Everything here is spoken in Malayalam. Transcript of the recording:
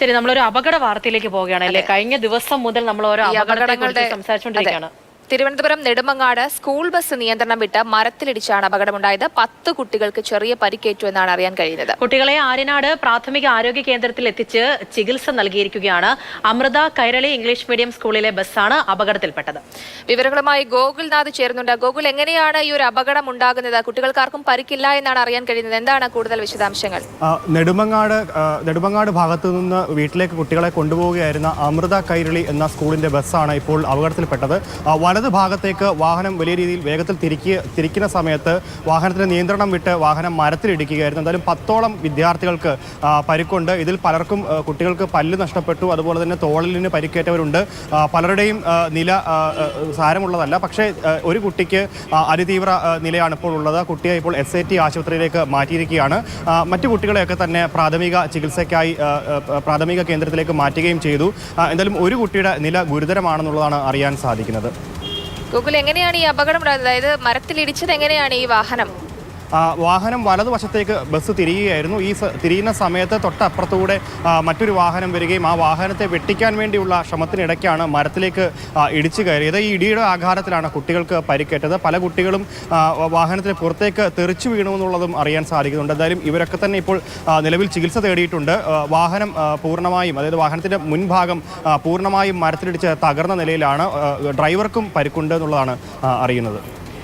ശരി, നമ്മളൊരു അപകട വാർത്തയിലേക്ക് പോവുകയാണ് അല്ലേ? കഴിഞ്ഞ ദിവസം മുതൽ നമ്മൾ ഓരോ അപകടങ്ങളെ സംസാരിച്ചുകൊണ്ടിരിക്കുകയാണ്. തിരുവനന്തപുരം നെടുമങ്ങാട് സ്കൂൾ ബസ് നിയന്ത്രണം വിട്ട് മരത്തിലിടിച്ചാണ് അപകടമുണ്ടായത്. 10 കുട്ടികൾക്ക് ചെറിയ പരിക്കേറ്റു എന്നാണ് അറിയാൻ കഴിയുന്നത്. കുട്ടികളെ ആര്യനാട് പ്രാഥമിക ആരോഗ്യ കേന്ദ്രത്തിൽ എത്തിച്ച് ചികിത്സ നൽകിയിരിക്കുകയാണ്. അമൃത കൈരളി ഇംഗ്ലീഷ് മീഡിയം സ്കൂളിലെ ബസ്സാണ് അപകടത്തിൽപ്പെട്ടത്. വിവരങ്ങളുമായി ഗോകുൽനാഥ് ചേരുന്നുണ്ട്. ഗോകുൽ, എങ്ങനെയാണ് ഈ ഒരു അപകടം ഉണ്ടാകുന്നത്? കുട്ടികൾക്കാർക്കും പരിക്കില്ല എന്നാണ് അറിയാൻ കഴിയുന്നത്. എന്താണ് കൂടുതൽ വിശദാംശങ്ങൾ? നെടുമങ്ങാട് ഭാഗത്തു നിന്ന് വീട്ടിലേക്ക് കുട്ടികളെ കൊണ്ടുപോവുകയായിരുന്ന അമൃത കൈരളി എന്ന സ്കൂളിന്റെ ബസ്സാണ് ഇപ്പോൾ അപകടത്തിൽപ്പെട്ടത്. വലത് ഭാഗത്തേക്ക് വാഹനം വലിയ രീതിയിൽ വേഗത്തിൽ തിരിക്കുന്ന സമയത്ത് വാഹനത്തിന് നിയന്ത്രണം വിട്ട് വാഹനം മരത്തിലിടിക്കുകയായിരുന്നു. എന്തായാലും 10ഓളം വിദ്യാർത്ഥികൾക്ക് പരിക്കുണ്ട്. ഇതിൽ പലർക്കും കുട്ടികൾക്ക് പല്ല് നഷ്ടപ്പെട്ടു, അതുപോലെ തന്നെ തോളിന് പരിക്കേറ്റവരുണ്ട്. പലരുടെയും നില സാരമുള്ളതല്ല. പക്ഷേ ഒരു കുട്ടിക്ക് അതിതീവ്ര നിലയാണ് ഇപ്പോൾ ഉള്ളത്. കുട്ടിയെ ഇപ്പോൾ SAT ആശുപത്രിയിലേക്ക് മാറ്റിയിരിക്കുകയാണ്. മറ്റു കുട്ടികളെയൊക്കെ തന്നെ പ്രാഥമിക ചികിത്സയ്ക്കായി പ്രാഥമിക കേന്ദ്രത്തിലേക്ക് മാറ്റുകയും ചെയ്തു. എന്തായാലും ഒരു കുട്ടിയുടെ നില ഗുരുതരമാണെന്നുള്ളതാണ് അറിയാൻ സാധിക്കുന്നത്. ഗൂഗിൾ, എങ്ങനെയാണ് ഈ അപകടം ഉണ്ടായത്? അതായത് മരത്തിലിടിച്ചത് എങ്ങനെയാണ് ഈ വാഹനം? വാഹനം വലതുവശത്തേക്ക് ബസ് തിരിയുകയായിരുന്നു. ഈ തിരിയുന്ന സമയത്ത് തൊട്ടപ്പുറത്തൂടെ മറ്റൊരു വാഹനം വരികയും ആ വാഹനത്തെ വെട്ടിക്കാൻ വേണ്ടിയുള്ള ശ്രമത്തിനിടയ്ക്കാണ് മരത്തിലേക്ക് ഇടിച്ചു കയറിയത്. ഈ ഇടിയുടെ ആഘാതത്തിലാണ് കുട്ടികൾക്ക് പരിക്കേറ്റത്. പല കുട്ടികളും വാഹനത്തിന് പുറത്തേക്ക് തെറിച്ചു വീണുവെന്നുള്ളതും അറിയാൻ സാധിക്കുന്നുണ്ട്. എന്തായാലും ഇവരൊക്കെ തന്നെ ഇപ്പോൾ നിലവിൽ ചികിത്സ തേടിയിട്ടുണ്ട്. വാഹനം പൂർണ്ണമായും, അതായത് വാഹനത്തിൻ്റെ മുൻഭാഗം പൂർണ്ണമായും മരത്തിലിടിച്ച് തകർന്ന നിലയിലാണ്. ഡ്രൈവർക്കും പരിക്കുണ്ട് എന്നുള്ളതാണ് അറിയുന്നത്.